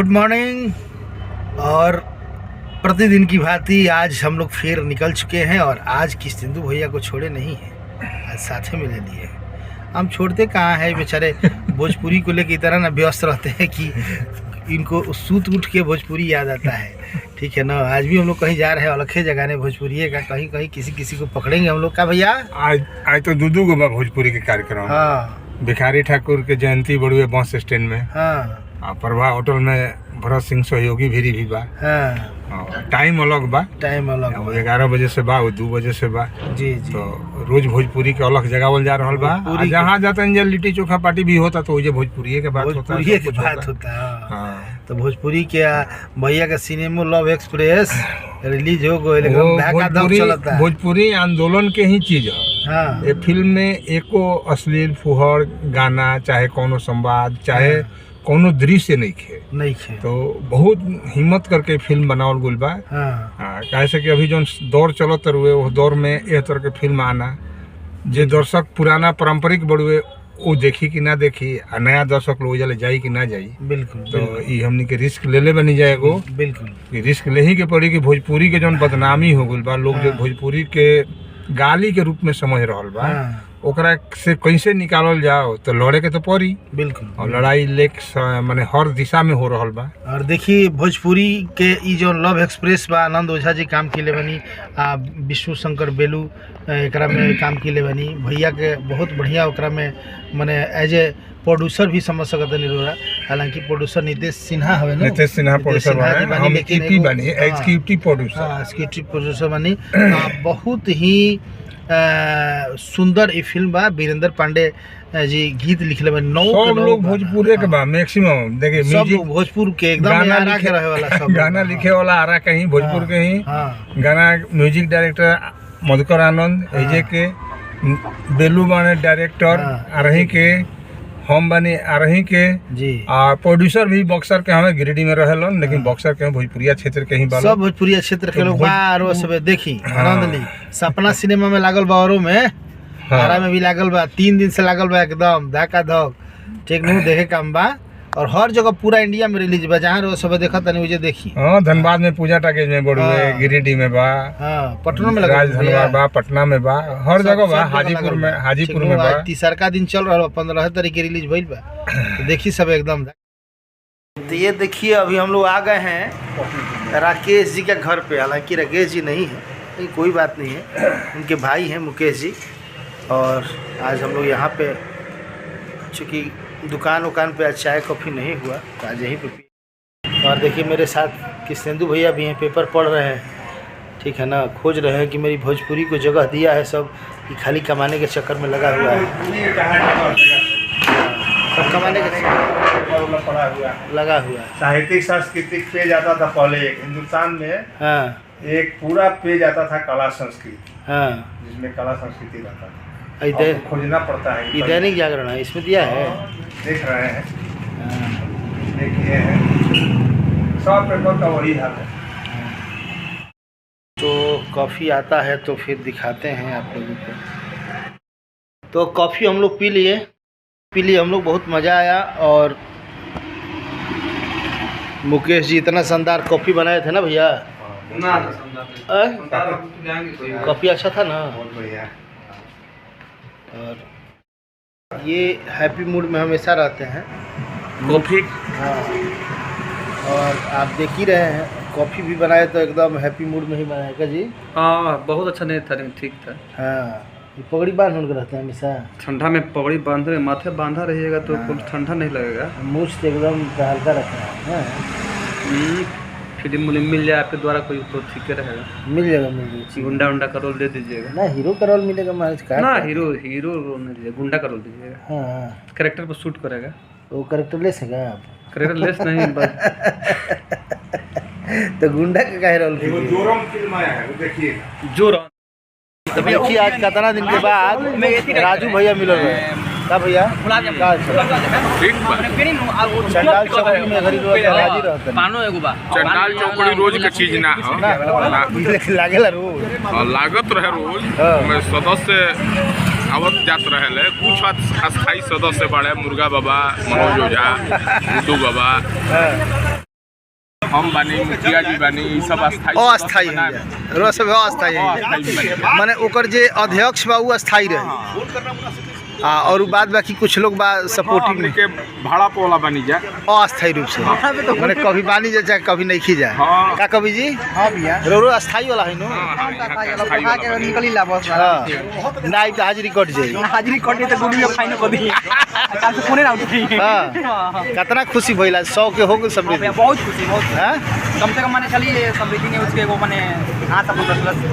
Good morning. और प्रतिदिन की भांति आज हम लोग फिर निकल चुके हैं और आज किशेंदु भैया को छोड़े नहीं हैं, आज साथ में ले लिए। हम छोड़ते कहाँ हैं बेचारे, भोजपुरी को लेकर इतना ना व्यस्त रहते हैं कि इनको सूत उठ के भोजपुरी याद आता है। ठीक है ना, आज भी हम लोग कहीं जा रहे हैं अलखे जगाने भोजपुरी का, कहीं कहीं किसी को पकड़ेंगे हम लोग का भैया। आज तो दूधू गो भोजपुरी के कार्यक्रम। हाँ, भिखारी ठाकुर के जयंती बड़ुए बस स्टैंड में। हाँ, प्रभा होटल में भरत सिंह सहयोगी भी बा। हाँ, टाइम अलग बा, टाइम अलग बा। 11 बजे से बा, 2 बजे से बा। जी जी। तो रोज भोजपुरी के अलग जगावल जा रहा बा। जहाँ जाता है लिट्टी चोखा पार्टी भी होता तो वही भोजपुरी के बात होता है। हाँ। तो भोजपुरी के भैया का सिनेमा लव एक्सप्रेस रिलीज हो गए। भोजपुरी आंदोलन के ही चीज है। हाँ। ये फिल्म में एको अश्लील फुहड़ गाना चाहे कोनो संवाद चाहे कोनो दृश्य नहीं खे तो बहुत हिम्मत करके फिल्म बनावल गुल बा। कैसे कि अभी जो दौर चलत रुए वो दौर में यह तरह के फिल्म आना जे दर्शक पुराना पारंपरिक बड़ुए वो देखी कि ना देखी, नया दर्शक लोग जले जाई कि ना जाई। बिल्कुल। तो ये हमनी के रिस्क ले बनी जाएगो। बिल्कुल रिस्क ले ही के पड़ी कि भोजपुरी के जो बदनामी हो गई बा, लोग जो भोजपुरी के गाली के रूप में समझ रहा बा, ओकरा से कैसे निकालल जाओ तो लड़े के तो पड़ी। बिल्कुल। और लड़ाई माने हर दिशा में हो रहल बा। और देखिए भोजपुरी के ई जो लव एक्सप्रेस बा, आनंद ओझा जी काम किले बनी, विष्णु शंकर बेलू एकरा में काम किले बनी। भैया के बहुत बढ़िया ओकरा में माने एज ए प्रोड्यूसर भी समझ सकते नहीं रहा। हालांकि प्रोड्यूसर नितेश सिन्हा हवे ना, नितेश सिन्हा प्रोड्यूसर बनी, एग्जीक्यूटिव बनी, एग्जीक्यूटिव प्रोड्यूसर बनी। बहुत ही सुंदर ये फिल्म बा। वीरेंद्र पांडे जी गीत लिखले बा। सब लोग भोजपुरी के बा मैक्सिमम। देखिए म्यूजिक भोजपुर के एकदम आरा के रहे वाला सब गाना लिखे वाला आरा कहीं भोजपुर के ही। गाना म्यूजिक डायरेक्टर मधुकर आनंद, एजे के बेलू बाने डायरेक्टर आरही के, हम बनी आरही के जी। प्रोड्यूसर भी बक्सर के हमें गिरिडीह में रहेलन, लेकिन बक्सर के भोजपुरिया क्षेत्र के ही बालो। सब भोजपुरिया क्षेत्र के लोग बारो सब देखी आनंद ली। सपना सिनेमा में लागल बा, औरों में आरा में भी लागल बा। 3 दिन से लागल बा एकदम धक्का धक। ठीक नहीं देखे काम बा। और हर जगह पूरा इंडिया में रिलीज बा, जहाँ सब देखा तनी मुझे देखी। धनबाद में पूजा टाकेज में बड़ुए, गिरिडीह में बा, पटना में लगा, धनबाद बा, पटना में बा, हर जगह बा, हाजीपुर में बा। तीसरा दिन चल रहा, 15 तारीख के रिलीज भइल बा। तो देखी सब एकदम। तो ये देखिए अभी हम लोग आ गए हैं राकेश जी के घर पे। हालांकि राकेश जी नहीं है, लेकिन कोई बात नहीं है, उनके भाई हैं मुकेश जी। और आज हम लोग यहाँ पे, चूँकि दुकान पे आज चाय कॉफ़ी नहीं हुआ तो आज यहीं पे पी। और देखिए मेरे साथ किशेंदु भैया भी हैं, पेपर पढ़ रहे हैं। ठीक है ना, खोज रहे हैं कि मेरी भोजपुरी को जगह दिया है सब, कि खाली कमाने के चक्कर में लगा हुआ है। सब कमाने के चक्कर लगा हुआ है। साहित्यिक सांस्कृतिक पेज आता था पहले एक हिंदुस्तान में। हाँ, एक पूरा पेज आता था कला संस्कृति। हाँ, जिसमें कला संस्कृति रहता था। खोजना पड़ता है। ये दैनिक जागरण है, इसमें दिया है, देख रहे हैं, देखिए हैं, सब पेपर का वही हाल है। तो कॉफ़ी आता है तो फिर दिखाते हैं आप लोगों को। तो कॉफ़ी हम लोग पी लिए हम लोग, बहुत मज़ा आया। और मुकेश जी इतना शानदार कॉफ़ी बनाए थे ना भैया, कॉफ़ी अच्छा था ना, बहुत बढ़िया। और ये हैप्पी मूड में हमेशा रहते हैं कॉफ़ी। हाँ, और आप देख ही रहे हैं कॉफ़ी भी बनाए तो एकदम हैप्पी मूड में ही बनाएगा जी। हाँ, बहुत अच्छा नहीं था लेकिन ठीक था। हाँ, ये पगड़ी बांध के रहते हैं हमेशा। ठंडा में पगड़ी बांधे, माथे बांधा रहिएगा तो कुछ ठंडा नहीं लगेगा। मूछ से एकदम हल्का रखना है। फिल्म मिल जाए आपके द्वारा कोई तो ठीक रहेगा। मिल जाएगा। गुंडा का रोल दे दीजिएगा ना, हीरो का रोल मिलेगा महाराज का ना। हीरो रोल नहीं दीजिएगा, गुंडा का रोल दीजिएगा। हाँ, कैरेक्टर पर शूट करेगा। वो कैरेक्टर लेस है क्या आप? कैरेक्टर लेस नहीं बस। तो गुंडा का क्या रोल? जोरम फिल्म आया है, वो देखिए जोरम। तो देखिए आज कितना दिन के बाद राजू भैया मिल रहे हैं। का भैया चंडाल चौकड़ी में घरी रोज हाजिर रहते हैं। चंडाल चौकड़ी रोज के चीज ना हो, लागेला रोज, लागत रहे रोज। मैं सदस्य आवत जात रहे, कुछ अस्थायी सदस्य बड़े, मुर्गा बाबा, मनोज ओझा, गुड्डू बाबा। हम बानी, मुखिया जी बानी, ई सब अस्थाई अस्थाई है सब अस्थाई है माने ओकर जे अध्यक्ष बा उ अस्थाई रहे और बाद बाकी कुछ लोग बा सपोर्टिंग में के भाड़ा पोला बनी जा अस्थाई रूप से माने कभी बानी जा चाहे कभी नहीं खी जाए हाँ। का कभी जी हां भैया रोरो अस्थाई वाला है नो के निकली ला बस नहीं तो हाजिरी कट जाई हाजिरी कट तो गुडियो फाइन कर दी काल से फोन ना उठी हां कितना खुशी भइला 100 के हो गए समृद्धि बहुत खुशी बहुत हां कम से कम माने चलिए समृद्धि ने उसके वो माने हाथ अपन प्लस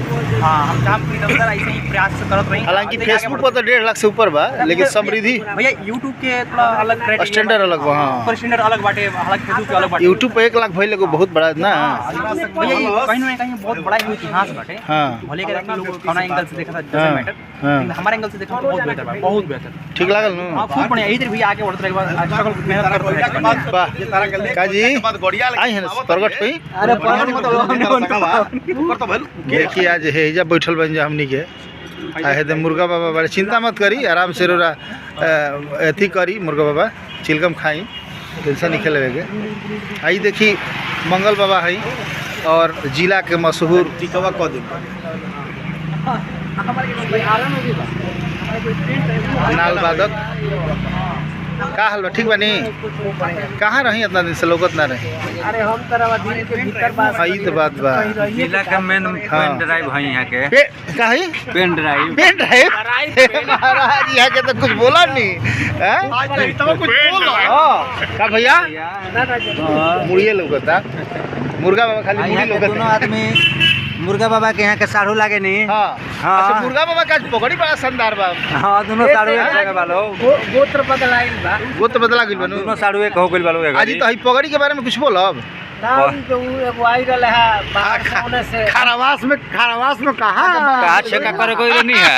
हां हम काम निरंतर ऐसे ही प्रयास करत रही। हालांकि फेसबुक पर तो 1.5 लाख से ऊपर बा लेकिन समृद्धि भैया यूट्यूब के थोड़ा अलग क्रेडिट स्टैंडर्ड अलग बा हां स्टैंडर्ड अलग बाटे हालांकि फेसबुक के अलग बाटे यूट्यूब पे 1 लाख भइले को बहुत बड़ा ना भैया कहीं ना कहीं बहुत बड़ा ही इतिहास बाटे हां भले के लोग खाना एंगल से देखा था जैसे मैटर लेकिन हमारे एंगल से देखा तो बहुत बेहतर बा बहुत बेहतर ठीक लागल नो हां खूब बढ़िया इधर भी आके बढ़त रहे बाद स्ट्रगल मेहनत करते रहे वाह का जी आई है ना प्रगट पे अरे मतलब देखिए आज हेजा बैठल बन जा हमनी के आहे दे मुर्गा बाबा बड़े चिंता मत करी आराम से रोरा अथी करी मुर्गा बाबा चिलगम खाई टेंशन नहीं खेले के आई देखी मंगल बाबा है और जिला के मशहूर टिकवा कह दे नाल वादक का हाल बा ठीक बनी कहाँ रही इतना दिन से लोगत ना रही अरे हम तरह दिन के भीतर बात ई तो बात बा जिला का मेन पेन ड्राइव है यहाँ के काहे पेन ड्राइव महाराज यहाँ के तो कुछ बोला नहीं हैं तो कुछ बोल का भैया मुड़िए लोगता मुर्गा बाबा खाली मुड़ी लोगता दोनों आदमी मुर्गा बाबा के यहाँ के साढ़ू लागे नहीं हां अच्छा मुर्गा बाबा का पकड़ी बड़ा शानदार बा हां दोनों साढ़ू एक जगह वालो गोत्र बदलाइल बा गोत्र बदला गेल बनु दोनों साढ़ू एक हो गेल वालो आज तो हई पगड़ी के बारे में कुछ बोलब जो एगो वायरल है बाहर होने से खरवास में कहां का छेका करे कोई नहीं है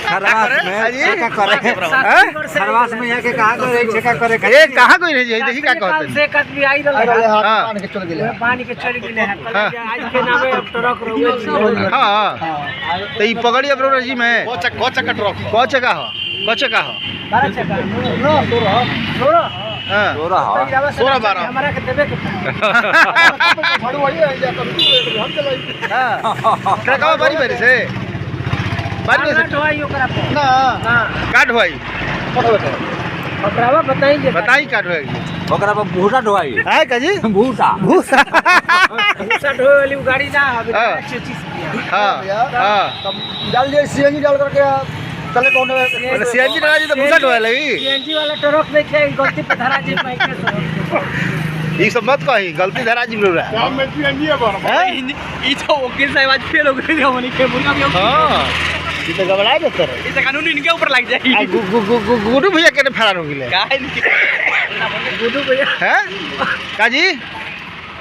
खरवास में छेका करे खरवास में यहाँ के कहां करे छेका करे ए कहां कोई नहीं देखी का कहते से कदमी वायरल है हां पानी के चल गेले पानी के चल गेले है आज के नामे ट्रक रोवे हां तो ई पगड़ी अब जी में कोचा का ट्रक कोचा का हो 12 चक्का नो हां 16 हमारा के देबे के बड़ी बड़ी है जा हम चलाई हां ट्रकवा बारी से ढोवाई ओकरा पे ना का ढोवाई ओकरा बताई का ढोवाई ओकरा पर भूसा ढोवाई है का जी भूसा ढोए वाली गाड़ी ना हां डाल दिए सीएनजी डाल करके चले कौन सीएनजी डाला जी तो भूसा ढोए लगी सीएनजी वाला ट्रक देखे गलती पे धरा जी बाइक के ई सब मत कही गलती धरा जी बोल रहा हम में सीएनजी है बड़ा है ई तो वकील साहब आज फेल हो गए हमनी के मुर्गा भी हां ई तो घबरा गए सर इसे कानून इनके ऊपर लग जाए गुडू भैया के फरार हो गेले काहे गुडू भैया हैं का जी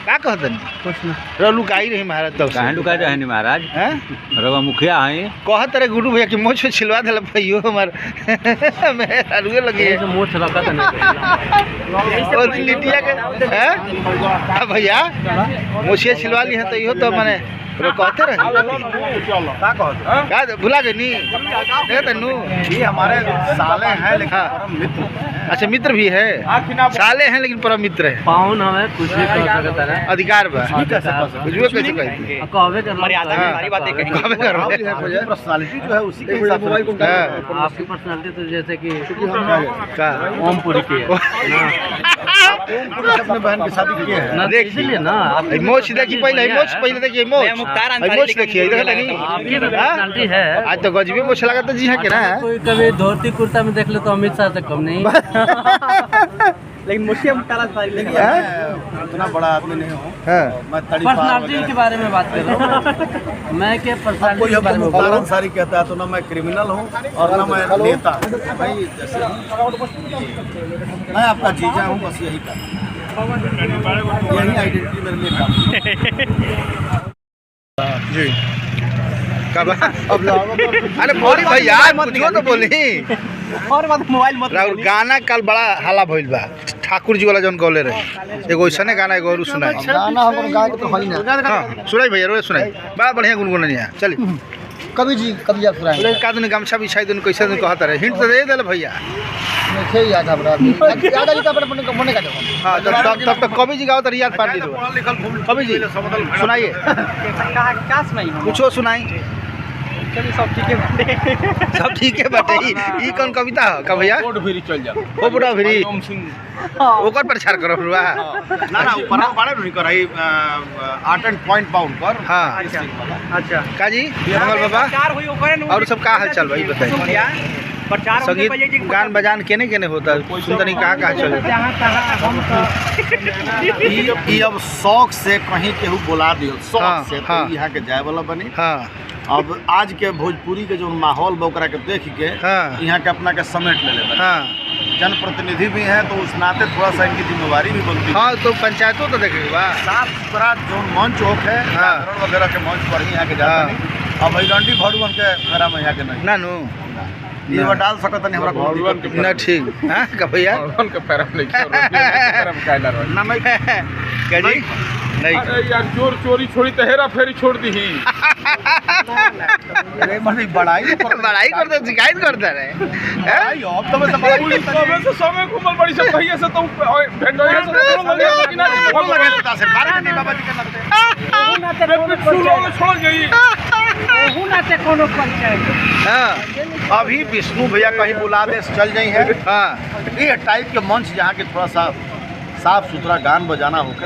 का कहतन कुछ ना रलू काई रही महाराज तब काहे लुका रहे नहीं महाराज हैं रवा मुखिया है कहत रे गुडू भैया के मोछ पे छिलवा देला भैयो हमर मैं अरुए लगे मोछ लगा त नहीं और लिटिया के हैं भैया मोछिया छिलवा ली है तो इहो तो माने रो कहते रहे का कहत का भुला गए नी नहीं तन्नू ये हमारे साले हैं लेकिन मित्र अच्छा मित्र भी है साले हैं लेकिन परम मित्र है पाउन हमें कुछ भी कर सकता है अधिकार बा कुछ भी कैसे कहते कहवे कर मर्यादा में सारी बातें कहेंगे कहवे कर पर्सनालिटी जो है उसी के हिसाब से आपकी पर्सनालिटी तो जैसे कि का ओमपुरी की है अपने बहन की शादी की है ना इसलिए ना मोछ देखी पहले देखिए मोछ मोछ देखिए इधर नहीं आपकी पर्सनालिटी है आज तो गजबी मोछ लगा तो जी हाँ के ना कोई कभी धोती कुर्ता में देख ले तो अमित शाह से कम नहीं लेकिन मुझे हम काला साड़ी लेके इतना बड़ा आदमी नहीं हूँ मैं पर्सनालिटी के बारे में बात कर रहा हूँ मैं क्या पर्सनालिटी के बारे में बोल रहा हूँ सारी कहता है तो ना मैं क्रिमिनल हूँ और ना मैं नेता भाई जैसे मैं आपका जीजा हूँ बस यही का यही आइडेंटिटी मेरे लिए काम जी कब अब अरे बोली भाई यार कुछ तो बोली और बात मोबाइल मत राहुल गाना कल बड़ा हाला भइल बा ठाकुर जी वाला जौन गौले रहे एगो ऐसने गाना एगो और सुनाई गाना हम गाय तो होई ना हां सुनाई भैया रोए सुनाई बड़ा बढ़िया गुनगुनानी है चली कभी जी आप सुनाए का दिन गमछा बिछाई दिन कैसे दिन कहता रहे हिंट तो दे दे भैया। नहीं याद हमरा याद आई का मने का देखो। हां तब तक कवि जी गाओ तो याद पार दी दो। कवि जी सुनाइए क्या सुनाई कुछो सुनाई। सब ठीक है बाटे ई कौन कविता है का भैया कोड फिर चल जा ओ बुढ़ा फिरी ओकर प्रचार करो रुआ ना ऊपर बाड़े नहीं कराई आर्ट एंड पॉइंट बाउंड पर। हां अच्छा का जी मंगल बाबा और सब का हाल चाल भाई बताइए। संगीत गान बजान केने केने होता है सुंदरी कहाँ चले ई अब शौक से कहीं केहू बुला दियो शौक से तो यहाँ के जाए वाला बनी। अब आज के भोजपुरी के जो माहौल बा ओकरा के देख के यहाँ के अपना के समेट ले जनप्रतिनिधि भी हैं तो उस नाते थोड़ा सा इनकी जिम्मेवारी भी बनती है। हाँ तो पंचायतों तो देखेगा बा साफ सुथरा जो मंच होक है वगैरह के मंच पर ही यहाँ के जाता नहीं। अब डंडी भड़ुअन के मेरा में यहाँ के नहीं ना नो ये डाल सकता नहीं हमरा ना ठीक हां का भैया के पैरम नहीं पैरम कायला रह ना मैं कजी नहीं अरे यार चोर चोरी छोड़ी तो हेरा फेरी छोड़ दी ही अरे मने बड़ाई करते शिकायत करता रहे भाई अब तो मैं सब समय घूमल बड़ी सब भैया से तो भेंडोया से लगे लेकिन फोन लगे था से 12 नहीं बाबा जी के नाते छोड़ गई कोनो पंचायत। हां अभी विष्णु भैया कहीं बुला दे चल जाई है। हां ये टाइप के मंच जहाँ के थोड़ा सा साफ सुथरा गान बजाना होके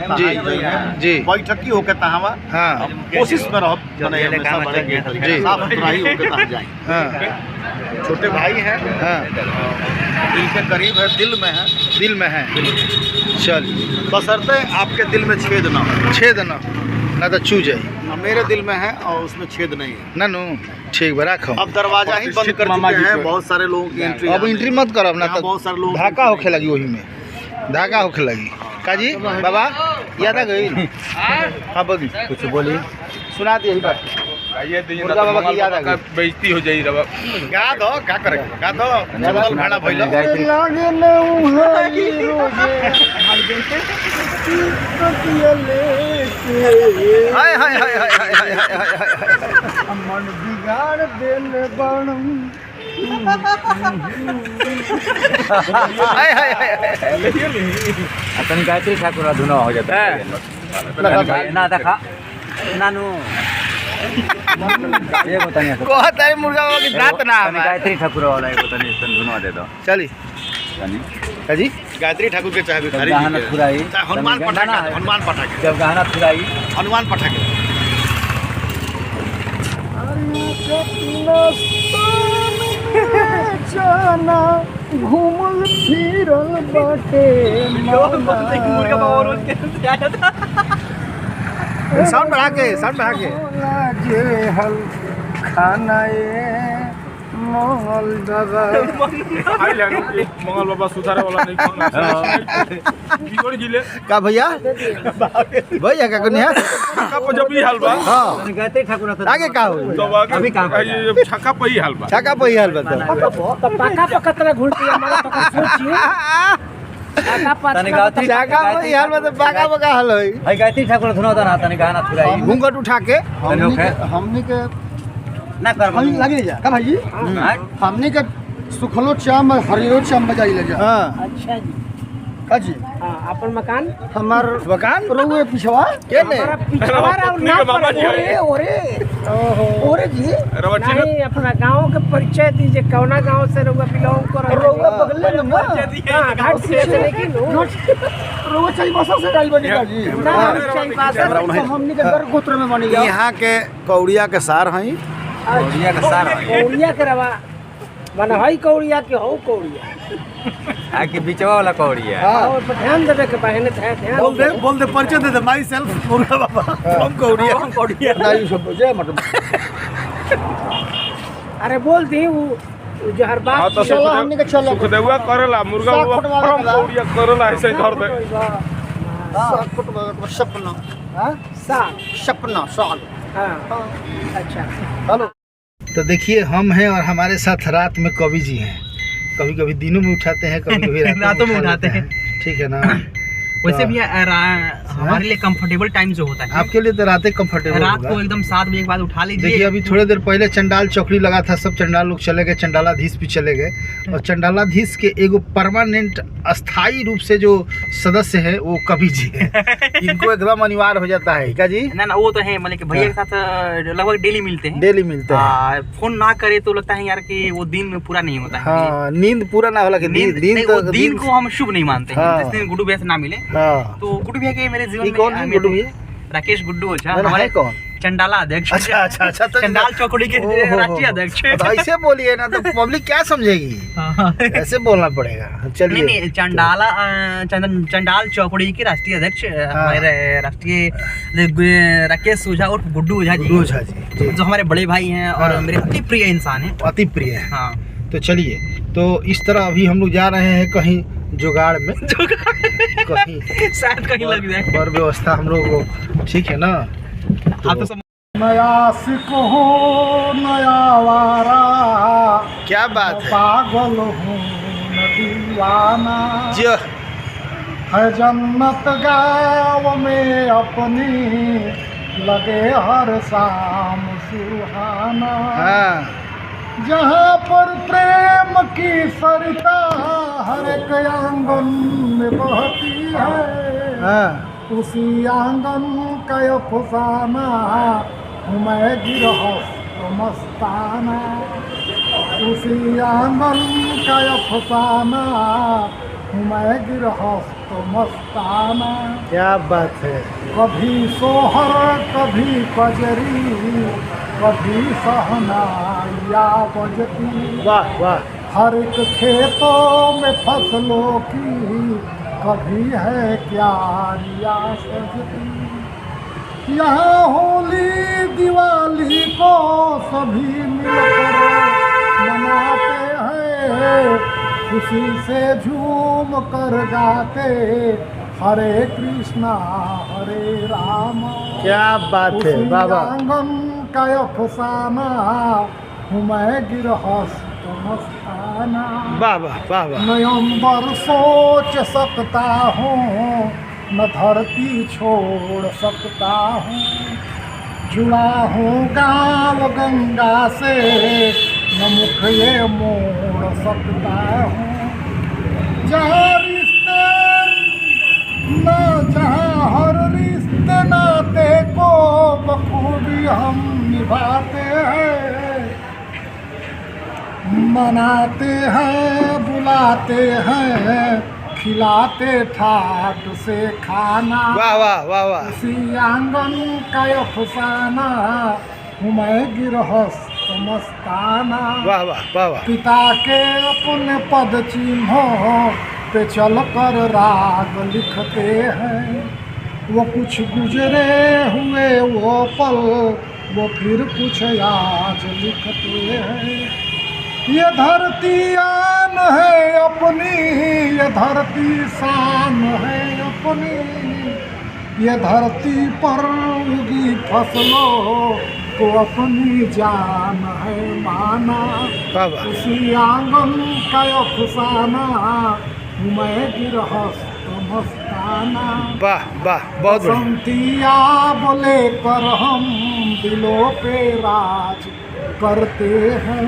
जी बैठकी होके तहावा कोशिश में रहो मने हमेशा बढ़ेंगे साफ सुथरा ही होके तहां जाए। छोटे भाई हैं दिल के करीब है दिल में है चल बशर्ते आपके दिल में छेद ना तो चू जाए मेरे दिल में है और उसमें छेद नहीं है ना नो ठीक बा रखो। अब दरवाजा ही बंद कर चुके हैं बहुत सारे लोगों की एंट्री अब एंट्री मत करब ना तो बहुत सारे लोग धाका होखे लगी वही में धाका होखे लगी काजी बाबा याद आ गई। हाँ बोली कुछ बोली सुना दी यही बात ये मुर्गा बाबा की याद आ गई बेइज्जती हो जाई रबा गा दो क्या करेंगे गा दो चमकल भाड़ा भइलो हाय हाय हाय हाय हाय हाय हाय हाय मन बिगाड़ देल बनम हाय हाय हाय तनी गायत्री ठाकुर धुना हो जाता है ना देखा नानू ये बतानी कहता है मुर्गा बाबा की दांत ना तनी गायत्री ठाकुर वाला ये बतानी धुना दे दो चली काजी गायत्री ठाकुर के चाहे भिखारी गाना फुराई हनुमान पटाखे जब गाना फुराई हनुमान पटाखे जाना घूमल फिरल बाटे मुर्गा बाबा रोज के साउंड बढ़ा के जे हल खाना ये मंगल बाबा आई लेनो मंगल बाबा सुधारे वाला नहीं खाना बिगड़ गिले का भैया का कन्या छक्का पे जब ही हाल बा हां गायत्री ठाकुर आगे का हो तो अभी काम कर ये छक्का पे ही हाल बा छक्का पे हाल बता तो पाका पकतरा घुलती हमारा तो सोचिए तनी गायत्री छक्का पे हाल बता बाका बाका हाल होई भाई गायत्री ठाकुर धुना होता ना तनी गाना फुराई घूंघट उठा के हमने के ना कर लगे जा का भाई हमने के सुखलो चाम हरियो चाम बजाई ले जा। हां अच्छा जी का जी हां अपन मकान हमार मकान रोए पिछवा के ने हमारा पिछवा और ना मामा जी ओरे जी रवची नहीं अपना गांव के परिचय दीजिए कौना गांव से रउआ बिलोंग कर रोए बगले में ना हां घाट से चले की नो रोए चाई बसा से डाल बनी का जी ना चाहिए बात हमने के घर गोत्र में बनी जा। यहाँ के कौड़िया के सार हैं कौड़िया का सारा कौड़िया के रवा माने हई कौड़िया के हो कौड़िया आके बिचवा वाला कौड़िया और पर ध्यान देवे के बहने थे ध्यान बोल दे परिचय दे दे माई सेल्फ मुर्गा बाबा हम कौड़िया ना ये सब जे मतलब अरे बोल दी वो जो हर हां बात तो चलो हमने के चलो सुखदेवा करेला मुर्गा बाबा परम कौड़िया करेला ऐसे ही धर दे सपना हां साल सपना साल हाँ अच्छा हेलो। तो देखिए हम हैं और हमारे साथ रात में कवि जी हैं। कभी कभी दिनों में उठाते हैं कभी कभी रातों में उठाते हैं ठीक है ना। वैसे भी हमारे लिए कंफर्टेबल टाइम जो होता है आपके लिए तो रातें कंफर्टेबल रात को एकदम 7 बजे के बाद उठा लीजिए। देखिए अभी थोड़ी देर पहले चंडाल चौकड़ी लगा था, सब चंडाल लोग चले गए, चंडालाधीश भी चले गए। और चंडालाधीश के एगो परमानेंट अस्थाई रूप से जो सदस्य है वो कवि जी है। इनको एकदम अनिवार्य हो जाता है क्या जी? ना वो तो है, मतलब कि भैया के साथ लगभग डेली मिलते हैं। डेली मिलते हैं। फोन ना करे तो लगता है यार कि वो दिन में पूरा नहीं होता है। हाँ, नींद पूरा ना होला कि दिन को हम शुभ नहीं मानते हैं। जिस दिन गुड्डू भैया से ना मिले तो गुड्डू भैया के मेरे जीवन कौन है गुड्डू भैया? राकेश गुड्डू ओझा, हमारे हमारे कौन? चंडाला अध्यक्ष। अच्छा तो चंडाल चौकड़ी के राष्ट्रीय अध्यक्ष। ऐसे बोलिए ना तो पब्लिक क्या समझेगी, ऐसे बोलना पड़ेगा। चलिए नहीं, चंडाल चौकड़ी के राष्ट्रीय अध्यक्ष हमारे राष्ट्रीय राकेश ओझा और गुड्डू ओझा जी, जो हमारे बड़े भाई हैं और मेरे अति प्रिय इंसान हैं। अति प्रिय है। हाँ, तो चलिए, तो इस तरह अभी हम लोग जा रहे हैं कहीं जुगाड़ में, कहीं शायद कहीं लग जाए पर व्यवस्था हम लोग को ठीक है ना। तो नया सिख हो नया वारा, क्या बात है, पागल हूँ न दीवाना। जी है जन्नत गाँव में अपनी, लगे हर शाम सुहाना। हाँ, जहाँ पर प्रेम की सरिता हर एक आंगन में बहती है, हाँ, उसी आंगन का अफसाना हूँ मैं गिरहस्त मस्ताना। उसी आंगन का अफसाना हूँ मैं गिरहस्त मस्ताना। क्या बात है। कभी सोहर कभी कजरी, कभी सहनाइया बजती। वाह वाह। हर एक खेतों में फसलों की कभी है क्यारियाँ सजती। यहाँ होली दिवाली को सभी मिलकर मनाते हैं, खुशी से झूम कर गाते हरे कृष्णा हरे राम। क्या बात है बाबा। आंगन का अफसाना हूँ मैं गिरहस्त मस्ताना। वाह वाह वाह वाह। नयंबर सोच सकता हूँ, न धरती छोड़ सकता हूँ। जुड़ा हूँ गाँव गंगा से, न मुख ये मोड़ सकता हूँ। जहाँ रिश्ते न जहाँ हर रिश्ते नाते को बखूबी हम निभाते हैं, मनाते हैं बुलाते हैं, खिलाते ठाट से खाना। वाह वाह वाह वाह। उसी आंगन का अफसाना हूँ मैं गिरहस्त मस्ताना। वाह वाह वाह वाह। पिता के अपने पद चिन्हों पे चल कर राग लिखते हैं, वो कुछ गुजरे हुए वो पल, वो फिर कुछ आज लिखते हैं। ये धरती आन है अपनी, ये धरती शान है अपनी, ये धरती पर उगी फसलों को अपनी जान है माना। उसी आंगन का अफसाना मैं गिरहस्त मस्ताना। वाह वाह, बहुत बढ़िया। बसंतिया बोले कर हम दिलों पे राज करते हैं,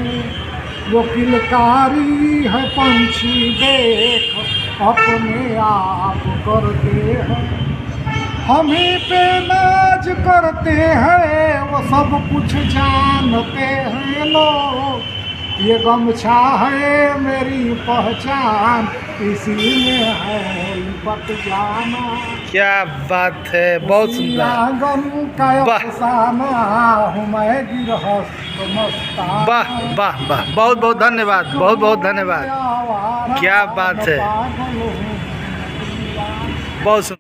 वो किलकारी है पंछी देख अपने आप करते हैं। हम ही पे नाज करते हैं, वो सब कुछ जानते हैं लोग। ये गमछा है मेरी पहचान, इसी में है लिपट जाना। क्या बात है, बहुत सुंदर। आंगन का अफसाना हूँ मैं गिरहस्त मस्ताना। वाह वाह वाह, बहुत बहुत धन्यवाद, बहुत बहुत धन्यवाद। क्या बात है, बहुत सुंदर।